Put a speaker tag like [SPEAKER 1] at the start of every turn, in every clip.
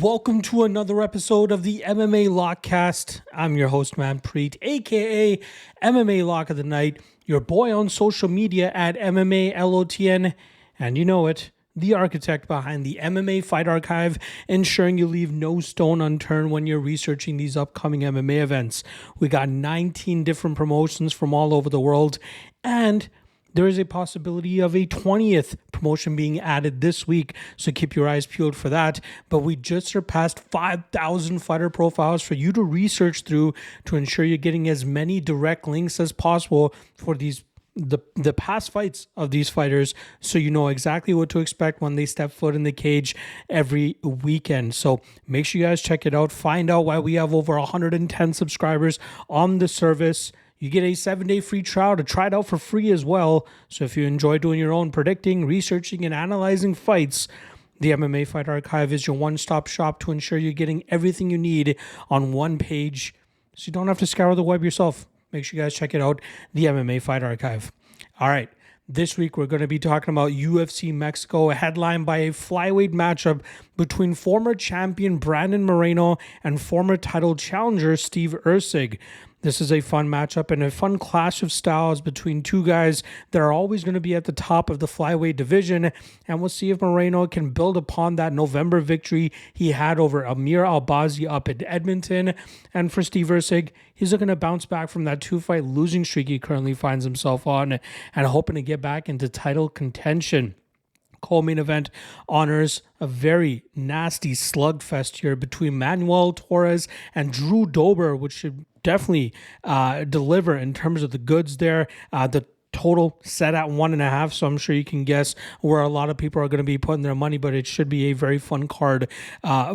[SPEAKER 1] Welcome to another episode of the MMA Lockcast. I'm your host, Manpreet, aka MMA Lock of the Night, your boy on social media at MMALOTN, and you know it, the architect behind the MMA Fight Archive, ensuring you leave no stone unturned when you're researching these upcoming MMA events. We got 19 different promotions from all over the world, and there is a possibility of a 20th promotion being added this week, so keep your eyes peeled for that. But we just surpassed 5,000 fighter profiles for you to research through to ensure you're getting as many direct links as possible for the past fights of these fighters, so you know exactly what to expect when they step foot in the cage every weekend. So make sure you guys check it out. Find out why we have over 110 subscribers on the service. You get a 7-day free trial to try it out for free as well. So if you enjoy doing your own predicting, researching, and analyzing fights, the MMA Fight Archive is your one-stop shop to ensure you're getting everything you need on one page, so you don't have to scour the web yourself. Make sure you guys check it out, the MMA Fight Archive. All right, this week we're going to be talking about UFC Mexico, headlined by a flyweight matchup between former champion Brandon Moreno and former title challenger Steve Erceg. This is a fun matchup and a fun clash of styles between two guys that are always going to be at the top of the flyweight division, and we'll see if Moreno can build upon that November victory he had over Amir Albazi up in Edmonton. And for Steve Erceg, he's looking to bounce back from that two-fight losing streak he currently finds himself on and hoping to get back into title contention. Co-main event honors a very nasty slugfest here between Manuel Torres and Drew Dober, which should definitely deliver in terms of the goods there. The total set at 1.5, so I'm sure you can guess where a lot of people are going to be putting their money, but it should be a very fun card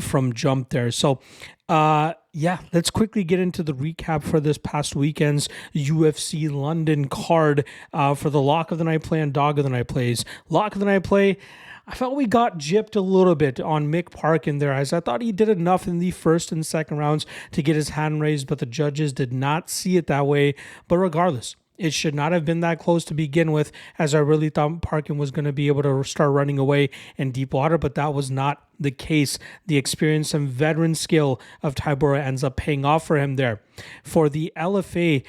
[SPEAKER 1] from jump there. So let's quickly get into the recap for this past weekend's UFC London card for the Lock of the Night play and Dog of the Night plays. Lock of the Night play, I felt we got gypped a little bit on Mick Parkin there, as I thought he did enough in the first and second rounds to get his hand raised, but the judges did not see it that way. But regardless, it should not have been that close to begin with, as I really thought Parkin was going to be able to start running away in deep water, but that was not the case. The experience and veteran skill of Tybura ends up paying off for him there. For the LFA,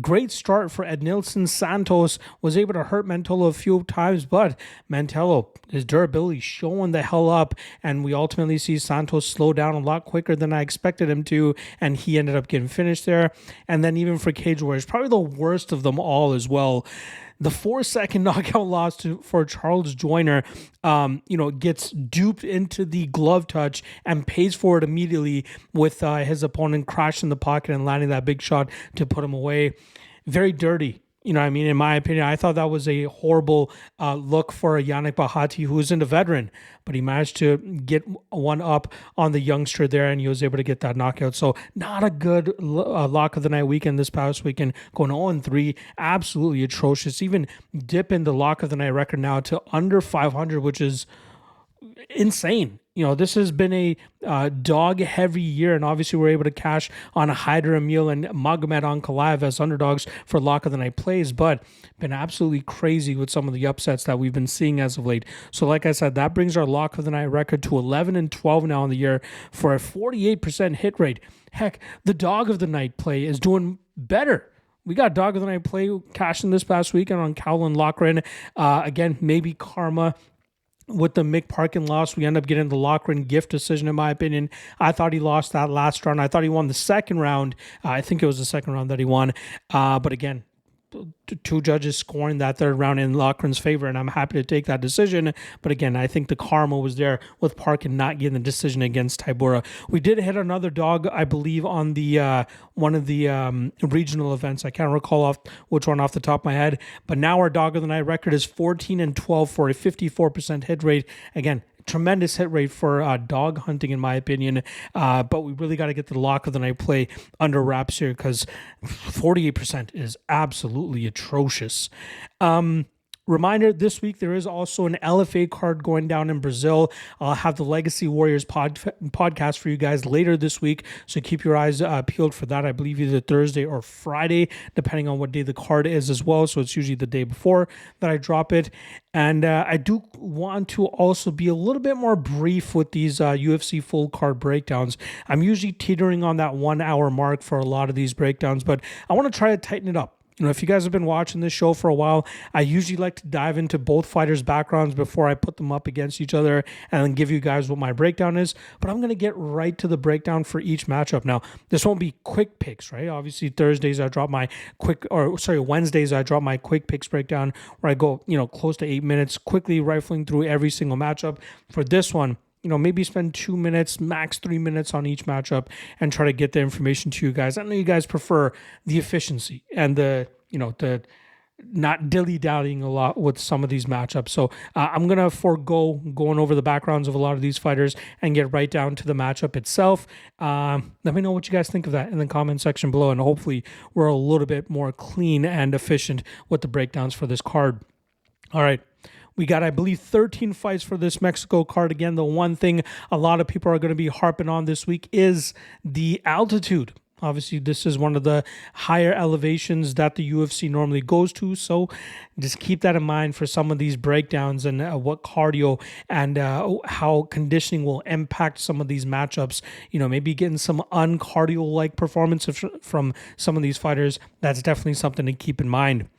[SPEAKER 1] great start for Ednilson Santos, was able to hurt Mantello a few times, but Mantello, his durability showing the hell up, and we ultimately see Santos slow down a lot quicker than I expected him to, and he ended up getting finished there. And then even for Cage Warriors, probably the worst of them all as well, the 4-second knockout loss for Charles Joyner, gets duped into the glove touch and pays for it immediately with his opponent crashing the pocket and landing that big shot to put him away. Very dirty. You know what I mean? In my opinion, I thought that was a horrible look for Yannick Bahati, who isn't a veteran, but he managed to get one up on the youngster there, and he was able to get that knockout. So not a good Lock of the Night weekend this past weekend, going 0-3, absolutely atrocious. Even dipping the Lock of the Night record now to under 500, which is insane. You know, this has been a dog-heavy year, and obviously we're able to cash on Haider Emil and Magomed Ankalaev as underdogs for Lock of the Night plays, but been absolutely crazy with some of the upsets that we've been seeing as of late. So like I said, that brings our Lock of the Night record to 11-12 now in the year for a 48% hit rate. Heck, the Dog of the Night play is doing better. We got Dog of the Night play cashing this past weekend on Cowlin Loughran. Again, maybe karma. With the Mick Parkin loss, we end up getting the Loughran gift decision, in my opinion. I thought he lost that last round. I thought he won the second round. I think it was the second round that he won. But again, two judges scoring that third round in Loughran's favor, and I'm happy to take that decision. But again, I think the karma was there with Parkin not getting the decision against Tybura. We did hit another dog, I believe, on the one of the regional events. I can't recall which one off the top of my head. But now our Dog of the Night record is 14-12 for a 54% hit rate. Again, tremendous hit rate for dog hunting, in my opinion, but we really got to get the Lock of the Night play under wraps here, because 48% is absolutely atrocious. Reminder, this week there is also an LFA card going down in Brazil. I'll have the Legacy Warriors podcast for you guys later this week, so keep your eyes peeled for that. I believe either Thursday or Friday, depending on what day the card is as well, so it's usually the day before that I drop it. And I do want to also be a little bit more brief with these UFC full card breakdowns. I'm usually teetering on that 1 hour mark for a lot of these breakdowns, but I want to try to tighten it up. If you guys have been watching this show for a while, I usually like to dive into both fighters' backgrounds before I put them up against each other and then give you guys what my breakdown is. But I'm going to get right to the breakdown for each matchup. Now, this won't be quick picks, right? Obviously, Wednesdays I drop my quick picks breakdown where I go, close to 8 minutes, quickly rifling through every single matchup. For this one, maybe spend 2 minutes, max 3 minutes on each matchup and try to get the information to you guys. I know you guys prefer the efficiency and the not dilly-dallying a lot with some of these matchups. So I'm going to forego going over the backgrounds of a lot of these fighters and get right down to the matchup itself. Let me know what you guys think of that in the comment section below, and hopefully we're a little bit more clean and efficient with the breakdowns for this card. All right. We got, I believe, 13 fights for this Mexico card. Again, the one thing a lot of people are going to be harping on this week is the altitude. Obviously, this is one of the higher elevations that the UFC normally goes to. So just keep that in mind for some of these breakdowns and what cardio and how conditioning will impact some of these matchups. Maybe getting some uncardio-like performance from some of these fighters. That's definitely something to keep in mind.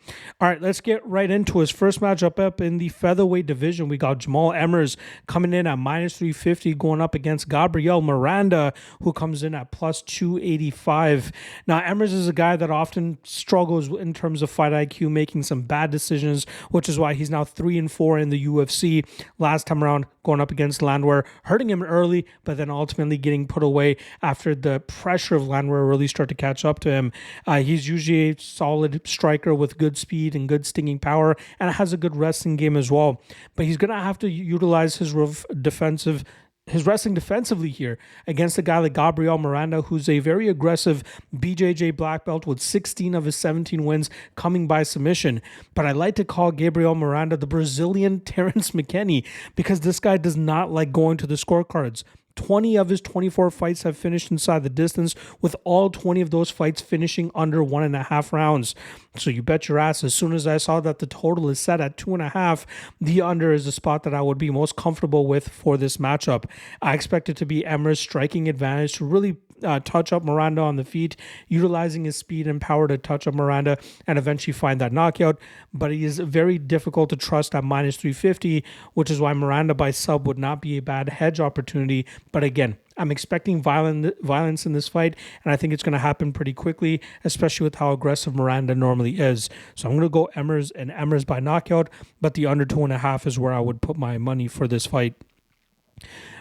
[SPEAKER 1] All right, let's get right into his first matchup up in the featherweight division. We got Jamal Emmers coming in at minus 350, going up against Gabriel Miranda, who comes in at plus 285. Now, Emmers is a guy that often struggles in terms of fight IQ, making some bad decisions, which is why he's now 3-4 in the UFC. Last time around, going up against Landwehr, hurting him early, but then ultimately getting put away after the pressure of Landwehr really started to catch up to him. He's usually a solid striker with good speed and good stinging power, and has a good wrestling game as well. But he's going to have to utilize his wrestling defensively here against a guy like Gabriel Miranda, who's a very aggressive BJJ black belt with 16 of his 17 wins coming by submission. But I like to call Gabriel Miranda the Brazilian Terrence McKinney, because this guy does not like going to the scorecards. 20 of his 24 fights have finished inside the distance, with all 20 of those fights finishing under 1.5 rounds. So you bet your ass, as soon as I saw that the total is set at 2.5, the under is the spot that I would be most comfortable with for this matchup. I expect it to be Emmers' striking advantage to really touch up Miranda on the feet, utilizing his speed and power to touch up Miranda and eventually find that knockout. But he is very difficult to trust at minus 350, which is why Miranda by sub would not be a bad hedge opportunity. But again, I'm expecting violence in this fight, and I think it's going to happen pretty quickly, especially with how aggressive Miranda normally is. So I'm going to go Emmers by knockout, but the under 2.5 is where I would put my money for this fight.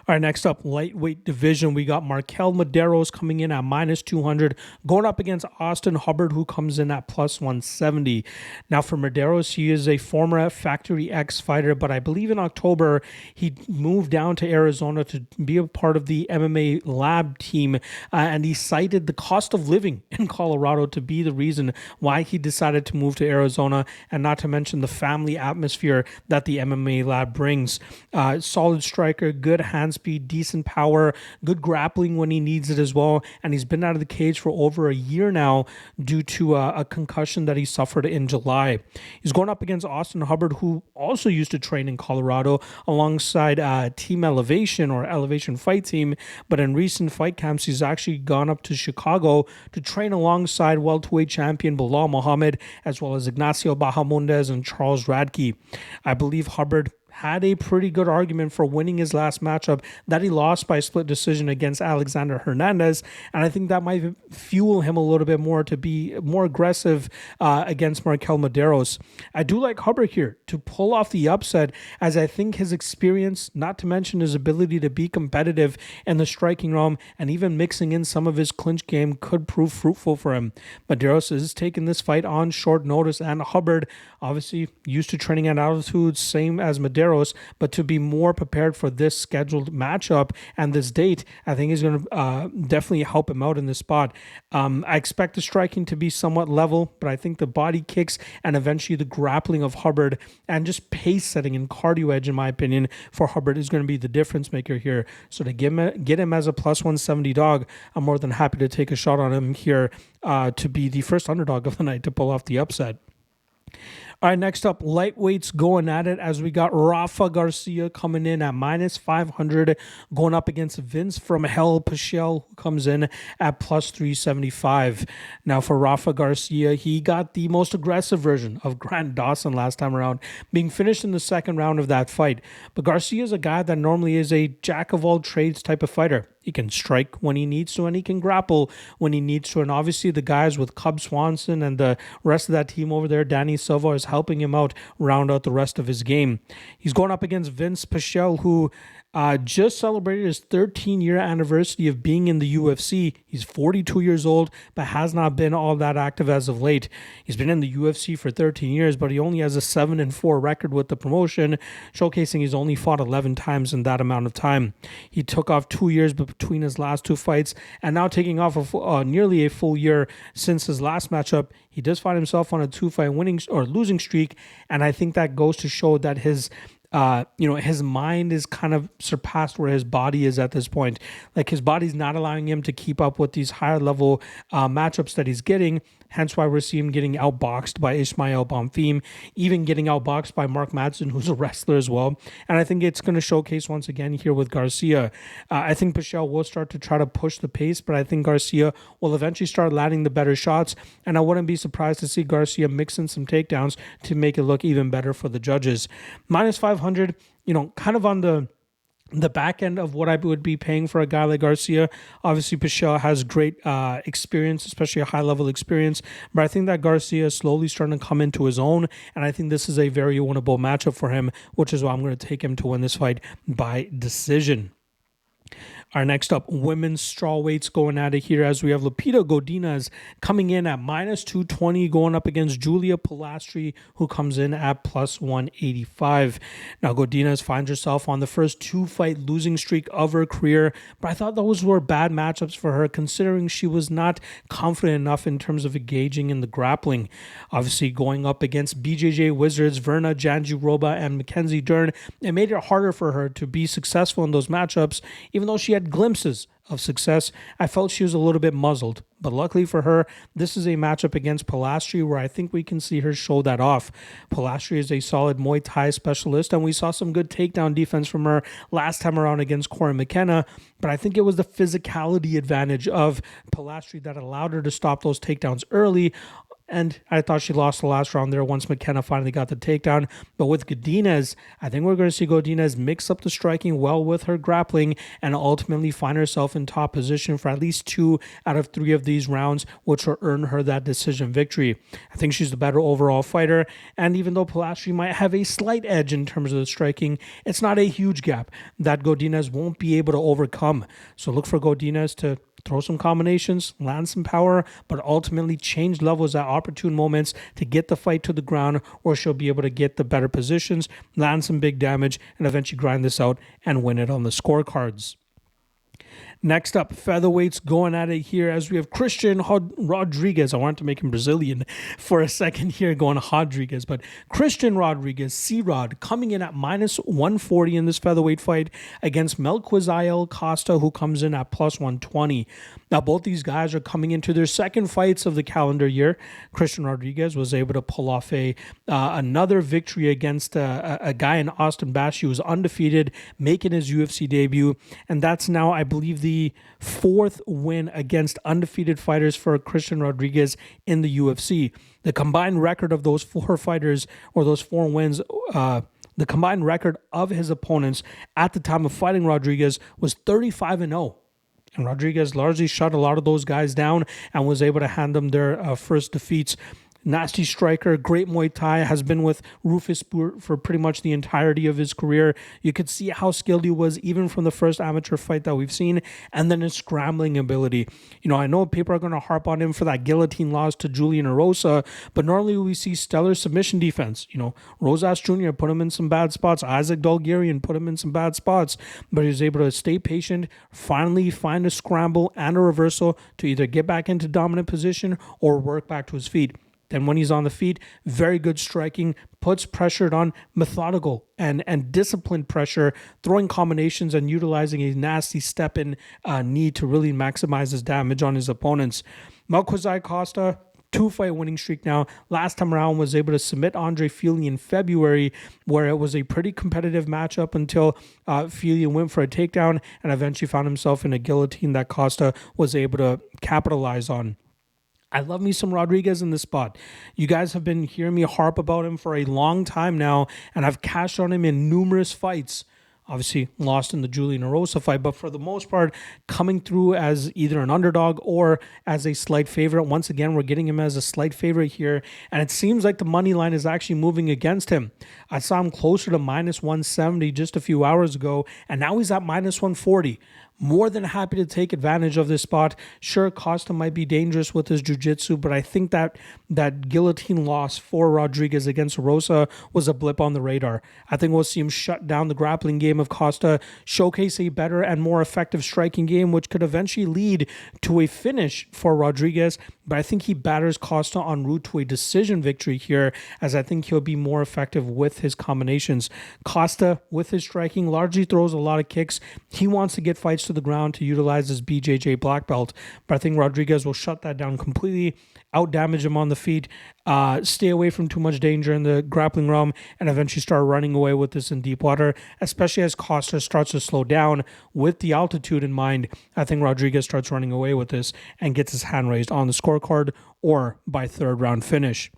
[SPEAKER 1] All right, next up, lightweight division. We got Markel Mederos coming in at minus 200, going up against Austin Hubbard, who comes in at plus 170. Now, for Mederos, he is a former Factory X fighter, but I believe in October, he moved down to Arizona to be a part of the MMA Lab team, and he cited the cost of living in Colorado to be the reason why he decided to move to Arizona, and not to mention the family atmosphere that the MMA Lab brings. Solid striker, good hand speed, decent power, good grappling when he needs it as well. And he's been out of the cage for over a year now due to a concussion that he suffered in July. He's going up against Austin Hubbard, who also used to train in Colorado alongside Team Elevation or Elevation Fight Team. But in recent fight camps, he's actually gone up to Chicago to train alongside welterweight champion Bilal Muhammad, as well as Ignacio Bahamondes and Charles Radke. I believe Hubbard had a pretty good argument for winning his last matchup that he lost by split decision against Alexander Hernandez, and I think that might fuel him a little bit more to be more aggressive against Markel Mederos. I do like Hubbard here to pull off the upset, as I think his experience, not to mention his ability to be competitive in the striking realm and even mixing in some of his clinch game, could prove fruitful for him. Mederos is taking this fight on short notice, and Hubbard, obviously used to training at altitude, same as Mederos, Mederos, but to be more prepared for this scheduled matchup and this date, I think is going to definitely help him out in this spot. I expect the striking to be somewhat level, but I think the body kicks and eventually the grappling of Hubbard and just pace setting and cardio edge, in my opinion, for Hubbard is going to be the difference maker here. So to get him as a plus 170 dog, I'm more than happy to take a shot on him here to be the first underdog of the night to pull off the upset. All right, next up, lightweights going at it as we got Rafa Garcia coming in at minus 500, going up against Vince from Hell Pichel, who comes in at plus 375. Now, for Rafa Garcia, he got the most aggressive version of Grant Dawson last time around, being finished in the second round of that fight. But Garcia is a guy that normally is a jack-of-all-trades type of fighter. He can strike when he needs to, and he can grapple when he needs to. And obviously the guys with Cub Swanson and the rest of that team over there, Danny Silva, is helping him out round out the rest of his game. He's going up against Vince Pichel, who just celebrated his 13-year anniversary of being in the UFC. He's 42 years old, but has not been all that active as of late. He's been in the UFC for 13 years, but he only has a 7-4 record with the promotion, showcasing he's only fought 11 times in that amount of time. He took off 2 years between his last two fights, and now taking off nearly a full year since his last matchup. He does find himself on a 2-fight winning or losing streak, and I think that goes to show that his mind is kind of surpassed where his body is at this point. Like, his body's not allowing him to keep up with these higher level matchups that he's getting. Hence why we're seeing him getting outboxed by Ismael Bonfim, even getting outboxed by Mark Madsen, who's a wrestler as well. And I think it's going to showcase once again here with Garcia. I think Pichel will start to try to push the pace, but I think Garcia will eventually start landing the better shots. And I wouldn't be surprised to see Garcia mix in some takedowns to make it look even better for the judges. Minus 500, kind of on the back end of what I would be paying for a guy like Garcia. Obviously, Pichel has great experience, especially a high-level experience, but I think that Garcia is slowly starting to come into his own, and I think this is a very winnable matchup for him, which is why I'm going to take him to win this fight by decision. Our next up, women's strawweights going at it here as we have Lupita Godinez coming in at minus 220, going up against Julia Polastri, who comes in at plus 185. Now, Godinez finds herself on the first 2-fight losing streak of her career, but I thought those were bad matchups for her, considering she was not confident enough in terms of engaging in the grappling. Obviously, going up against BJJ Wizards, Verna Jandiroba, and Mackenzie Dern, it made it harder for her to be successful in those matchups, even though she had glimpses of success. I felt she was a little bit muzzled, but luckily for her, this is a matchup against Polastri where I think we can see her show that off. Polastri is a solid Muay Thai specialist, and we saw some good takedown defense from her last time around against Corey McKenna, but I think it was the physicality advantage of Polastri that allowed her to stop those takedowns early. And I thought she lost the last round there once McKenna finally got the takedown. But with Godinez, I think we're going to see Godinez mix up the striking well with her grappling and ultimately find herself in top position for at least 2 out of 3 of these rounds, which will earn her that decision victory. I think she's the better overall fighter. And even though Polastri might have a slight edge in terms of the striking, it's not a huge gap that Godinez won't be able to overcome. So look for Godinez to throw some combinations, land some power, but ultimately change levels at opportune moments to get the fight to the ground, or she'll be able to get the better positions, land some big damage, and eventually grind this out and win it on the scorecards. Next up, featherweights going at it here as we have Christian Rodriguez. I wanted to make him Brazilian for a second here, going Rodriguez, but Christian Rodriguez, C-Rod, coming in at minus 140 in this featherweight fight against Melquizael Costa, who comes in at plus 120. Now, both these guys are coming into their second fights of the calendar year. Christian Rodriguez was able to pull off another victory against a guy in Austin Bashi who was undefeated, making his UFC debut, and that's now, I believe, the 4th win against undefeated fighters for Christian Rodriguez in the UFC. The combined record of those 4 fighters, or those 4 wins, the combined record of his opponents at the time of fighting Rodriguez was 35-0. And Rodriguez largely shut a lot of those guys down and was able to hand them their first defeats. Nasty striker, great Muay Thai, has been with Rufus for pretty much the entirety of his career. You could see how skilled he was even from the first amateur fight that we've seen, and then his scrambling ability. I know people are going to harp on him for that guillotine loss to Julian Erosa, but normally we see stellar submission defense. Rosas Jr. put him in some bad spots. Isaac Dalgarian put him in some bad spots, but he was able to stay patient, finally find a scramble and a reversal to either get back into dominant position or work back to his feet. Then when he's on the feet, very good striking, puts pressure on, methodical and disciplined pressure, throwing combinations and utilizing a nasty step-in knee to really maximize his damage on his opponents. Malquizai Costa, 2-fight winning streak now. Last time around was able to submit Andre Fili in February, where it was a pretty competitive matchup until Fili went for a takedown and eventually found himself in a guillotine that Costa was able to capitalize on. I love me some Rodriguez in this spot. You guys have been hearing me harp about him for a long time now, and I've cashed on him in numerous fights. Obviously, lost in the Julian Erosa fight, but for the most part, coming through as either an underdog or as a slight favorite. Once again, we're getting him as a slight favorite here, and it seems like the money line is actually moving against him. I saw him closer to minus 170 just a few hours ago, and now he's at minus 140. More than happy to take advantage of this spot. Sure, Costa might be dangerous with his jiu-jitsu, but I think that guillotine loss for Rodriguez against Rosa was a blip on the radar. I think we'll see him shut down the grappling game of Costa, showcase a better and more effective striking game, which could eventually lead to a finish for Rodriguez. But I think he batters Costa en route to a decision victory here, as I think he'll be more effective with his combinations. Costa, with his striking, largely throws a lot of kicks. He wants to get fights to the ground to utilize his BJJ black belt, but I think Rodriguez will shut that down completely, out damage him on the feet, stay away from too much danger in the grappling realm, and eventually start running away with this in deep water, especially as Costa starts to slow down with the altitude in mind. I think Rodriguez starts running away with this and gets his hand raised on the scorecard or by third round finish.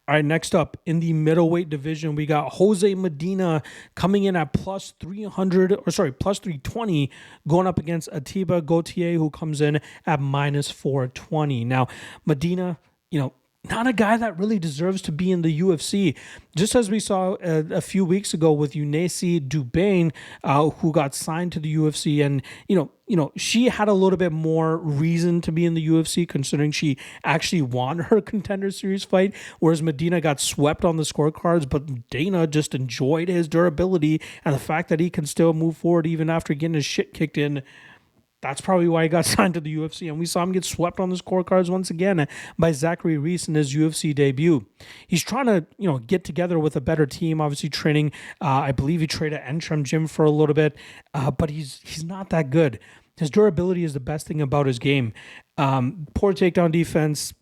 [SPEAKER 1] All right, next up in the middleweight division, we got Jose Medina coming in at plus 320, going up against Atiba Gautier, who comes in at minus 420. Now, Medina, not a guy that really deserves to be in the UFC. Just as we saw a few weeks ago with Eunice Dubain, who got signed to the UFC, and she had a little bit more reason to be in the UFC, considering she actually won her Contender Series fight, whereas Medina got swept on the scorecards. But Dana just enjoyed his durability and the fact that he can still move forward even after getting his shit kicked in. That's probably why he got signed to the UFC, and we saw him get swept on the scorecards once again by Zachary Reese in his UFC debut. He's trying to, get together with a better team. Obviously, training. I believe he trained at Entram Gym for a little bit, but he's not that good. His durability is the best thing about his game. Poor takedown defense.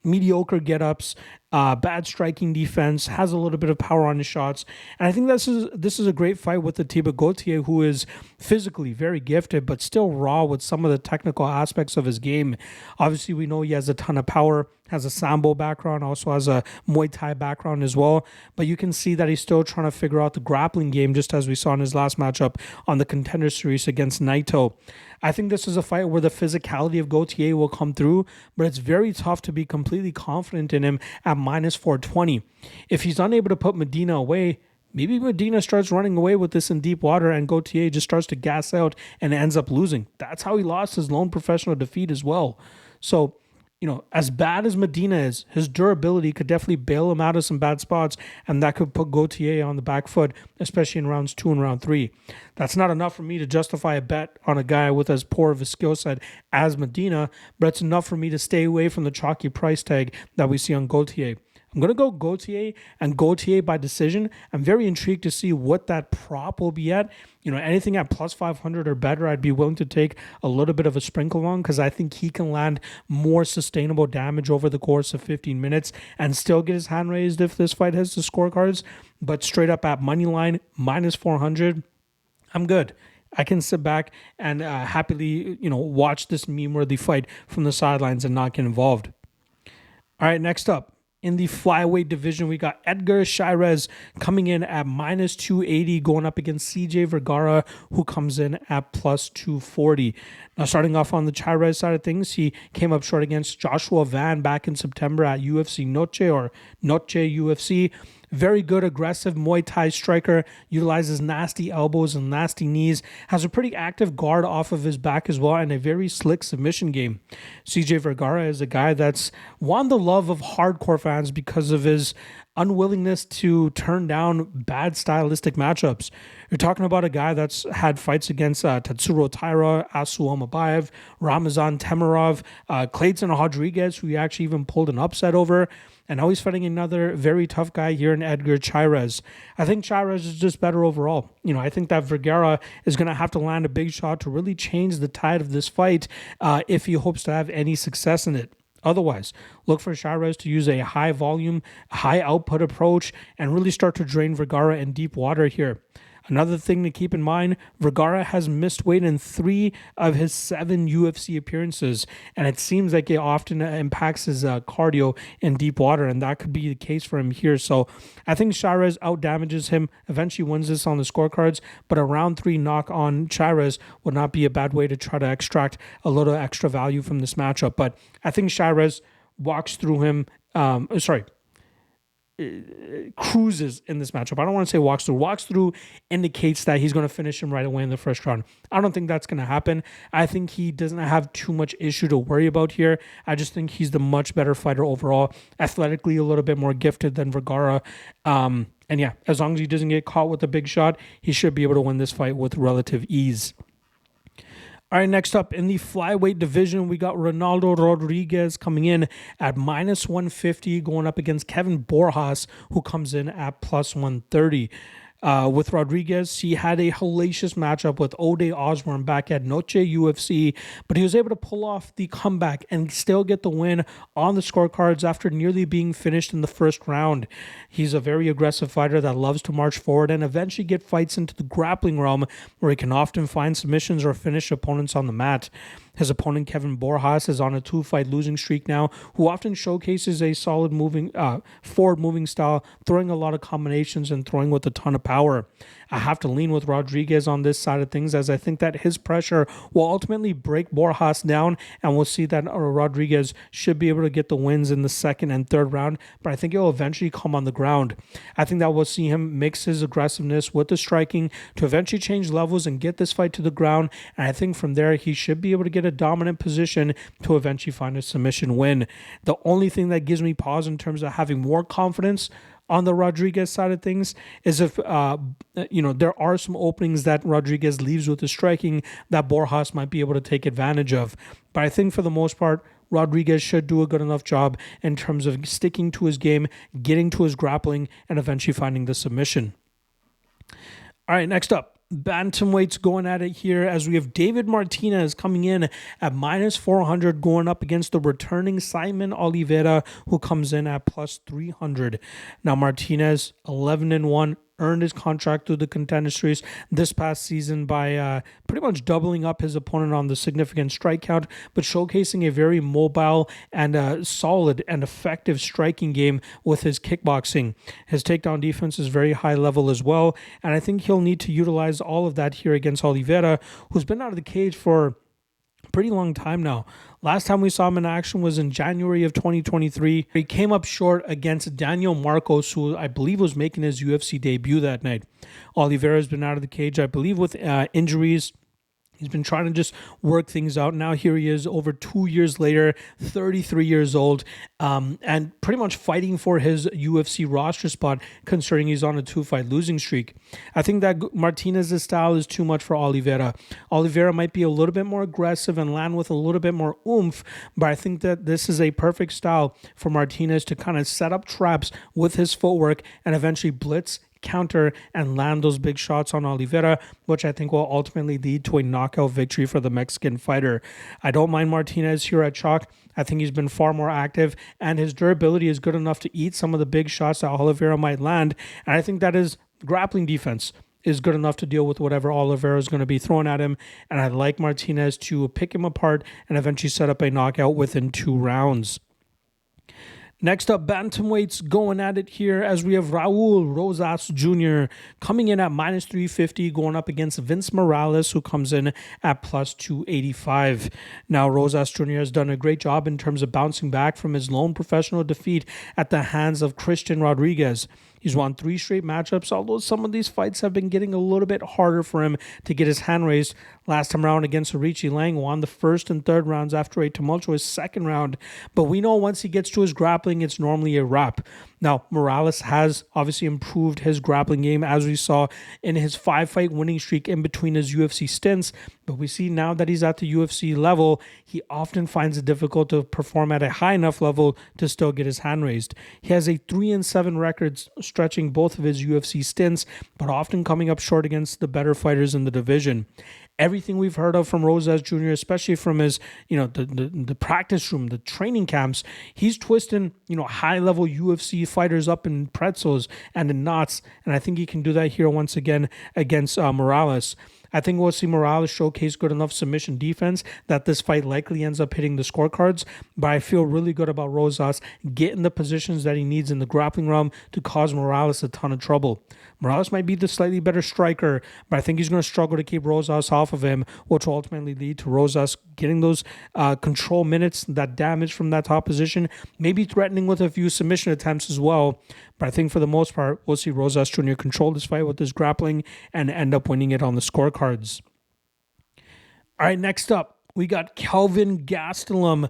[SPEAKER 1] Mediocre get-ups, bad striking defense, has a little bit of power on his shots. And I think this is a great fight with Atiba Gautier, who is physically very gifted, but still raw with some of the technical aspects of his game. Obviously, we know he has a ton of power, has a Sambo background, also has a Muay Thai background as well. But you can see that he's still trying to figure out the grappling game, just as we saw in his last matchup on the Contender Series against Naito. I think this is a fight where the physicality of Gautier will come through, but it's very tough to be completely confident in him at minus 420. If he's unable to put Medina away, maybe Medina starts running away with this in deep water and Gautier just starts to gas out and ends up losing. That's how he lost his lone professional defeat as well. So, as bad as Medina is, his durability could definitely bail him out of some bad spots, and that could put Gautier on the back foot, especially in rounds 2 and round 3. That's not enough for me to justify a bet on a guy with as poor of a skill set as Medina, but it's enough for me to stay away from the chalky price tag that we see on Gautier. I'm going to go Gautier and Gautier by decision. I'm very intrigued to see what that prop will be at. Anything at plus 500 or better, I'd be willing to take a little bit of a sprinkle on, because I think he can land more sustainable damage over the course of 15 minutes and still get his hand raised if this fight has the scorecards. But straight up at money line, minus 400, I'm good. I can sit back and happily, watch this meme-worthy fight from the sidelines and not get involved. All right, next up, In the flyweight division, we got Edgar Chairez coming in at minus 280, going up against CJ Vergara, who comes in at plus 240. Now, starting off on the Chairez side of things, he came up short against Joshua Van back in September at UFC Noche or Noche UFC. Very good, aggressive Muay Thai striker, utilizes nasty elbows and nasty knees, has a pretty active guard off of his back as well, and a very slick submission game. CJ Vergara is a guy that's won the love of hardcore fans because of his unwillingness to turn down bad stylistic matchups. You're talking about a guy that's had fights against Tatsuro Taira, Asu Amabayev, Ramazan Temirov, Clayton Rodriguez, who he actually even pulled an upset over. And now he's fighting another very tough guy here in Edgar Chairez. I think Chairez is just better overall. I think that Vergara is going to have to land a big shot to really change the tide of this fight if he hopes to have any success in it. Otherwise, look for Chairez to use a high volume, high output approach and really start to drain Vergara in deep water here. Another thing to keep in mind, Vergara has missed weight in 3 of his 7 UFC appearances, and it seems like it often impacts his cardio in deep water, and that could be the case for him here. So I think Chairez outdamages him, eventually wins this on the scorecards, but a round 3 knock on Chairez would not be a bad way to try to extract a little extra value from this matchup. But I think Chairez walks through him, cruises in this matchup. I don't want to say walks through. Walks through indicates that he's going to finish him right away in the first round. I don't think that's going to happen. I think he doesn't have too much issue to worry about here. I just think he's the much better fighter overall. Athletically, a little bit more gifted than Vergara. And yeah, as long as he doesn't get caught with a big shot, he should be able to win this fight with relative ease. All right, next up in the flyweight division, we got Ronaldo Rodriguez coming in at minus 150, going up against Kevin Borjas, who comes in at plus 130. With Rodriguez, he had a hellacious matchup with Ode Osborne back at Noche UFC, but he was able to pull off the comeback and still get the win on the scorecards after nearly being finished in the first round. He's a very aggressive fighter that loves to march forward and eventually get fights into the grappling realm where he can often find submissions or finish opponents on the mat. His opponent, Kevin Borjas, is on a 2-fight losing streak now, who often showcases a solid forward-moving style, throwing a lot of combinations and throwing with a ton of power. I have to lean with Rodriguez on this side of things, as I think that his pressure will ultimately break Borjas down, and we'll see that Rodriguez should be able to get the wins in the second and third round, but I think it will eventually come on the ground. I think that we'll see him mix his aggressiveness with the striking to eventually change levels and get this fight to the ground, and I think from there he should be able to get a dominant position to eventually find a submission win. The only thing that gives me pause in terms of having more confidence on the Rodriguez side of things is if, there are some openings that Rodriguez leaves with the striking that Borjas might be able to take advantage of. But I think for the most part, Rodriguez should do a good enough job in terms of sticking to his game, getting to his grappling, and eventually finding the submission. All right, next up. Bantamweights going at it here as we have David Martinez coming in at minus 400 going up against the returning Simon Oliveira, who comes in at plus 300. Now Martinez 11-1, earned his contract through the Contender Series this past season by pretty much doubling up his opponent on the significant strike count, but showcasing a very mobile and solid and effective striking game with his kickboxing. His takedown defense is very high level as well, and I think he'll need to utilize all of that here against Oliveira, who's been out of the cage for a pretty long time now. Last time we saw him in action was in January of 2023. He came up short against Daniel Marcos, who I believe was making his UFC debut that night. Oliveira's been out of the cage, I believe, with injuries. He's been trying to just work things out. Now here he is over 2 years later, 33 years old, and pretty much fighting for his UFC roster spot, considering he's on a 2-fight losing streak. I think that Martinez's style is too much for Oliveira. Oliveira might be a little bit more aggressive and land with a little bit more oomph, but I think that this is a perfect style for Martinez to kind of set up traps with his footwork and eventually blitz, counter, and land those big shots on Oliveira, which I think will ultimately lead to a knockout victory for the Mexican fighter. I don't mind Martinez here at chalk. I think he's been far more active, and his durability is good enough to eat some of the big shots that Oliveira might land, and I think that his grappling defense is good enough to deal with whatever Oliveira is going to be throwing at him, and I'd like Martinez to pick him apart and eventually set up a knockout within 2 rounds. Next up, bantamweights going at it here as we have Raul Rosas Jr. coming in at minus 350, going up against Vince Morales, who comes in at plus 285. Now, Rosas Jr. has done a great job in terms of bouncing back from his lone professional defeat at the hands of Christian Rodriguez. He's won 3 straight matchups, although some of these fights have been getting a little bit harder for him to get his hand raised. Last time around against Richie Lang, won the first and third rounds after a tumultuous second round. But we know once he gets to his grappling, it's normally a wrap. Now, Morales has obviously improved his grappling game, as we saw in his 5-fight winning streak in between his UFC stints. But we see now that he's at the UFC level, he often finds it difficult to perform at a high enough level to still get his hand raised. He has a 3-7 record stretching both of his UFC stints, but often coming up short against the better fighters in the division. Everything we've heard of from Rosas Jr., especially from his, the practice room, the training camps, he's twisting, high-level UFC fighters up in pretzels and in knots, and I think he can do that here once again against Morales. I think we'll see Morales showcase good enough submission defense that this fight likely ends up hitting the scorecards, but I feel really good about Rosas getting the positions that he needs in the grappling realm to cause Morales a ton of trouble. Morales might be the slightly better striker, but I think he's going to struggle to keep Rosas off of him, which will ultimately lead to Rosas getting those control minutes, that damage from that top position, maybe threatening with a few submission attempts as well. But I think for the most part, we'll see Rosas Jr. control this fight with his grappling and end up winning it on the scorecards. All right, next up, we got Kelvin Gastelum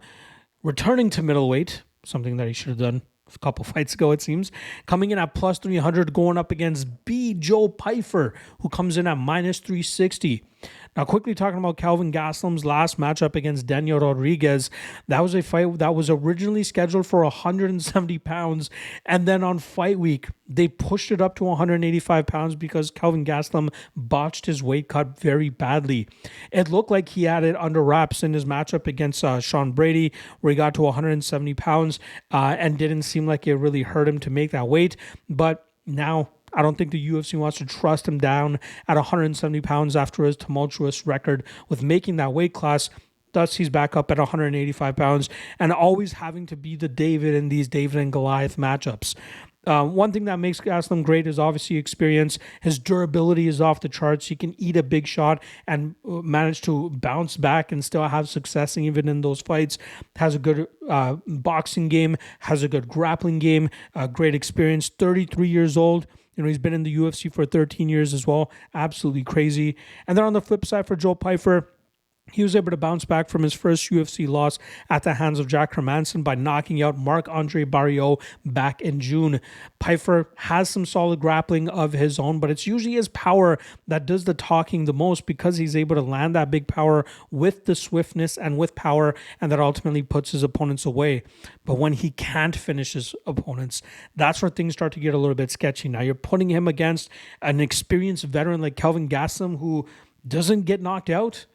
[SPEAKER 1] returning to middleweight, something that he should have done a couple fights ago, it seems. Coming in at plus 300, going up against B. Joe Pyfer, who comes in at minus 360. Now, quickly talking about Kelvin Gastelum's last matchup against Daniel Rodriguez, that was a fight that was originally scheduled for 170 pounds, and then on fight week, they pushed it up to 185 pounds because Kelvin Gastelum botched his weight cut very badly. It looked like he had it under wraps in his matchup against Sean Brady, where he got to 170 pounds and didn't seem like it really hurt him to make that weight, but now I don't think the UFC wants to trust him down at 170 pounds after his tumultuous record with making that weight class. Thus, he's back up at 185 pounds and always having to be the David in these David and Goliath matchups. One thing that makes Gastelum great is obviously experience. His durability is off the charts. He can eat a big shot and manage to bounce back and still have success even in those fights. Has a good boxing game, has a good grappling game, great experience. 33 years old. He's been in the UFC for 13 years as well. Absolutely crazy. And then on the flip side for Joe Pyfer, he was able to bounce back from his first UFC loss at the hands of Jack Hermansson by knocking out Marc-Andre Barriault back in June. Pyfer has some solid grappling of his own, but it's usually his power that does the talking the most because he's able to land that big power with the swiftness and with power, and that ultimately puts his opponents away. But when he can't finish his opponents, that's where things start to get a little bit sketchy. Now you're putting him against an experienced veteran like Kelvin Gastelum who doesn't get knocked out,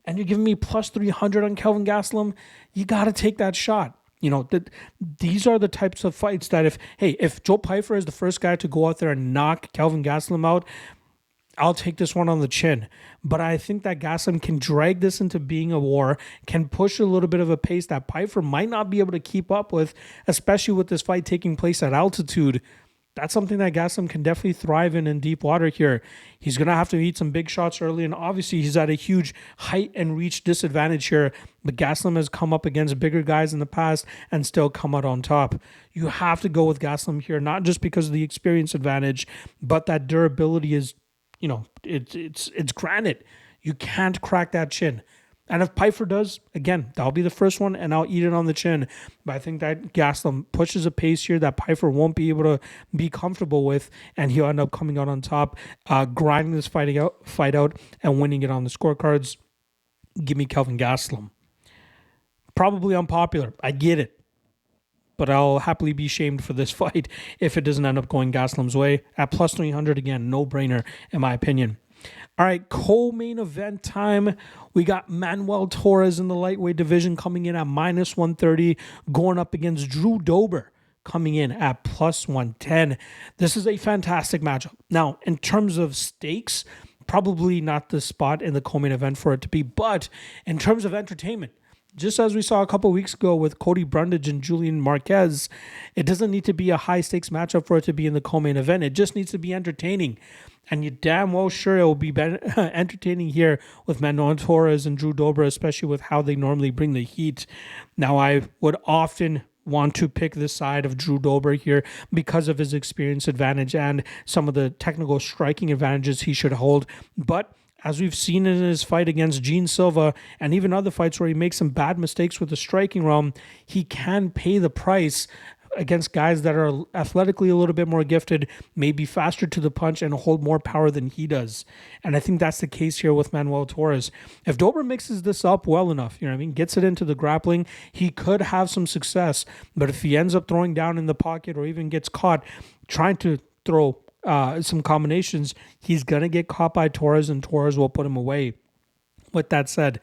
[SPEAKER 1] and you're giving me plus 300 on Kelvin Gastelum, you got to take that shot. These are the types of fights that if Joe Pyfer is the first guy to go out there and knock Kelvin Gastelum out, I'll take this one on the chin. But I think that Gastelum can drag this into being a war, can push a little bit of a pace that Pyfer might not be able to keep up with, especially with this fight taking place at altitude. That's something that Gastelum can definitely thrive in deep water here. He's going to have to eat some big shots early, and obviously he's at a huge height and reach disadvantage here, but Gastelum has come up against bigger guys in the past and still come out on top. You have to go with Gastelum here, not just because of the experience advantage, but that durability is, it's granite. You can't crack that chin. And if Pyfer does, again, that'll be the first one, and I'll eat it on the chin. But I think that Gastelum pushes a pace here that Pyfer won't be able to be comfortable with, and he'll end up coming out on top, grinding this fight out, and winning it on the scorecards. Give me Kelvin Gastelum. Probably unpopular. I get it. But I'll happily be shamed for this fight if it doesn't end up going Gastelum's way. At plus 300, again, no-brainer, in my opinion. All right, co-main event time. We got Manuel Torres in the lightweight division coming in at minus 130, going up against Drew Dober coming in at plus 110. This is a fantastic matchup. Now, in terms of stakes, probably not the spot in the co-main event for it to be, but in terms of entertainment, Just as we saw a couple weeks ago with Cody Brundage and Julian Marquez, it doesn't need to be a high-stakes matchup for it to be in the co-main event. It just needs to be entertaining. And you're damn well sure it will be entertaining here with Manuel Torres and Drew Dober, especially with how they normally bring the heat. Now, I would often want to pick the side of Drew Dober here because of his experience advantage and some of the technical striking advantages he should hold. But as we've seen in his fight against Gene Silva and even other fights where he makes some bad mistakes with the striking realm, he can pay the price against guys that are athletically a little bit more gifted, maybe faster to the punch and hold more power than he does. And I think that's the case here with Manuel Torres. If Dober mixes this up well enough, gets it into the grappling, he could have some success. But if he ends up throwing down in the pocket or even gets caught trying to throw some combinations, he's going to get caught by Torres and Torres will put him away. With that said,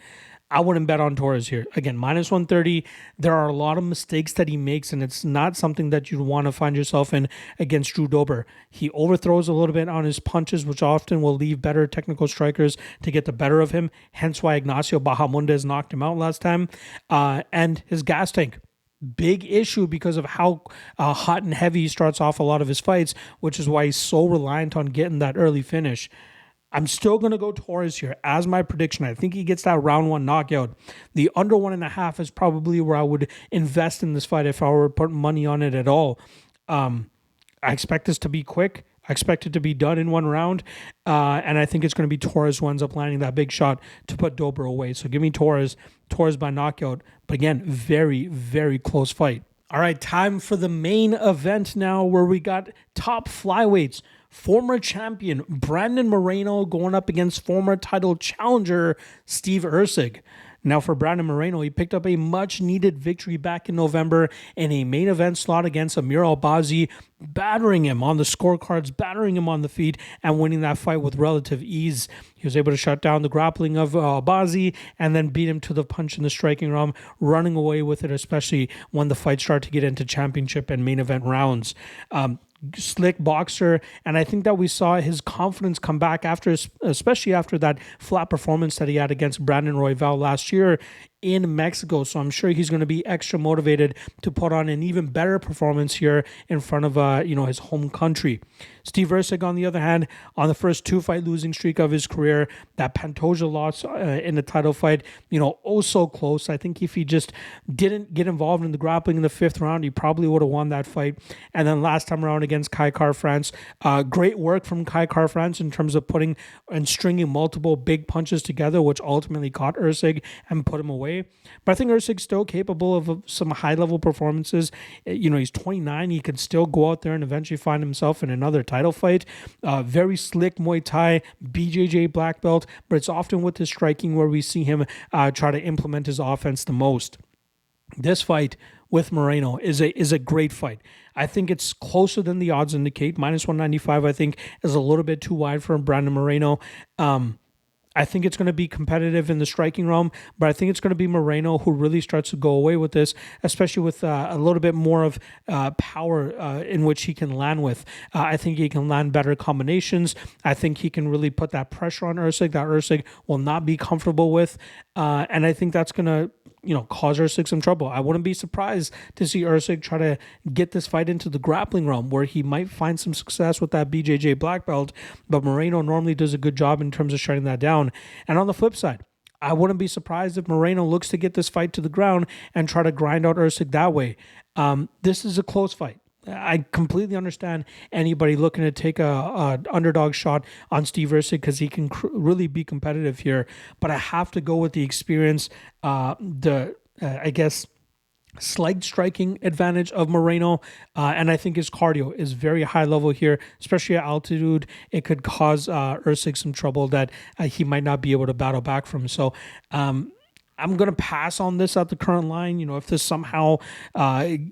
[SPEAKER 1] I wouldn't bet on Torres here. Again, minus 130. There are a lot of mistakes that he makes, and it's not something that you'd want to find yourself in against Drew Dober. He overthrows a little bit on his punches, which often will leave better technical strikers to get the better of him. Hence why Ignacio Bahamondes knocked him out last time. And his gas tank. Big issue because of how hot and heavy he starts off a lot of his fights, which is why he's so reliant on getting that early finish. I'm still going to go Torres here as my prediction. I think he gets that round one knockout. The under 1.5 is probably where I would invest in this fight if I were putting money on it at all. I expect this to be quick. I expect it to be done in one round. And I think it's going to be Torres who ends up landing that big shot to put Dober away. So give me Torres by knockout. But again, very, very close fight. All right, time for the main event now where we got top flyweights. Former champion Brandon Moreno going up against former title challenger Steve Erceg. Now for Brandon Moreno, he picked up a much-needed victory back in November in a main event slot against Amir Albazi, battering him on the scorecards, battering him on the feet, and winning that fight with relative ease. He was able to shut down the grappling of Albazi and then beat him to the punch in the striking realm, running away with it, especially when the fight started to get into championship and main event rounds. Slick boxer, and I think that we saw his confidence come back after, especially after that flat performance that he had against Brandon Royval last year in Mexico. So I'm sure he's going to be extra motivated to put on an even better performance here in front of his home country. Steve Erceg, on the other hand, on the first 2-fight losing streak of his career, that Pantoja loss in the title fight, oh so close. I think if he just didn't get involved in the grappling in the 5th round, he probably would have won that fight. And then last time around against Kai Car-France, great work from Kai Car-France in terms of putting and stringing multiple big punches together, which ultimately caught Erceg and put him away. But I think Erceg's still capable of some high-level performances. He's 29. He can still go out there and eventually find himself in another title fight. Very slick Muay Thai, BJJ black belt, but it's often with his striking where we see him try to implement his offense the most. This fight with Moreno is a great fight. I think it's closer than the odds indicate. Minus 195, I think, is a little bit too wide for Brandon Moreno. I think it's going to be competitive in the striking realm, but I think it's going to be Moreno who really starts to go away with this, especially with a little bit more of power in which he can land with. I think he can land better combinations. I think he can really put that pressure on Erceg that Erceg will not be comfortable with. And I think that's going to cause Erceg some trouble. I wouldn't be surprised to see Erceg try to get this fight into the grappling realm where he might find some success with that BJJ black belt, but Moreno normally does a good job in terms of shutting that down. And on the flip side, I wouldn't be surprised if Moreno looks to get this fight to the ground and try to grind out Erceg that way. This is a close fight. I completely understand anybody looking to take a underdog shot on Steve Erceg because he can really be competitive here. But I have to go with the experience, slight striking advantage of Moreno. And I think his cardio is very high level here, especially at altitude. It could cause Erceg some trouble that he might not be able to battle back from. So, I'm going to pass on this at the current line. If this somehow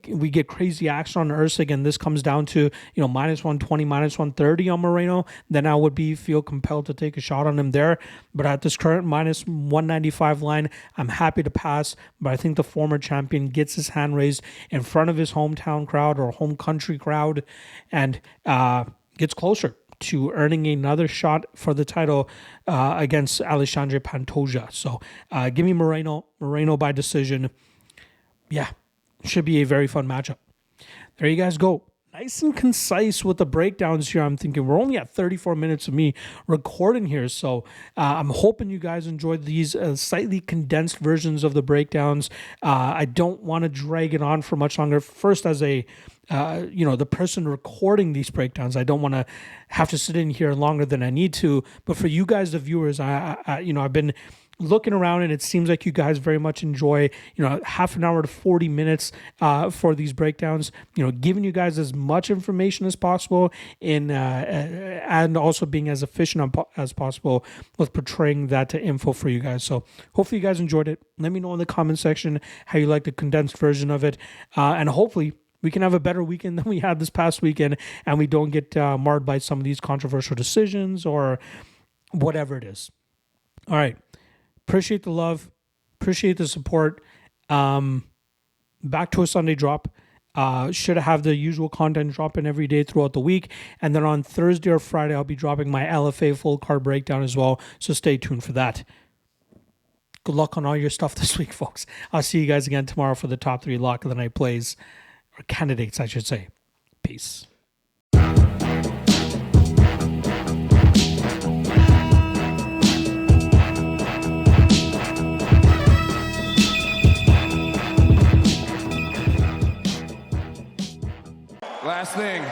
[SPEAKER 1] we get crazy action on Erceg and this comes down to, minus 120, minus 130 on Moreno, then I would feel compelled to take a shot on him there. But at this current minus 195 line, I'm happy to pass. But I think the former champion gets his hand raised in front of his hometown crowd or home country crowd and gets closer to earning another shot for the title against Alexandre Pantoja. So give me Moreno by decision. Yeah, should be a very fun matchup. There you guys go. Nice and concise with the breakdowns here. I'm thinking we're only at 34 minutes of me recording here. So I'm hoping you guys enjoyed these slightly condensed versions of the breakdowns. I don't want to drag it on for much longer. First, as a the person recording these breakdowns, I don't want to have to sit in here longer than I need to. But for you guys, the viewers, I've been looking around, and it seems like you guys very much enjoy, half an hour to 40 minutes for these breakdowns, giving you guys as much information as possible and also being as efficient as possible with portraying that info for you guys. So hopefully you guys enjoyed it. Let me know in the comment section how you like the condensed version of it. And hopefully we can have a better weekend than we had this past weekend, and we don't get marred by some of these controversial decisions or whatever it is. All right. Appreciate the love. Appreciate the support. Back to a Sunday drop. Should have the usual content dropping every day throughout the week. And then on Thursday or Friday, I'll be dropping my LFA full card breakdown as well. So stay tuned for that. Good luck on all your stuff this week, folks. I'll see you guys again tomorrow for the top 3 lock of the night plays. Or candidates, I should say. Peace.
[SPEAKER 2] Last thing.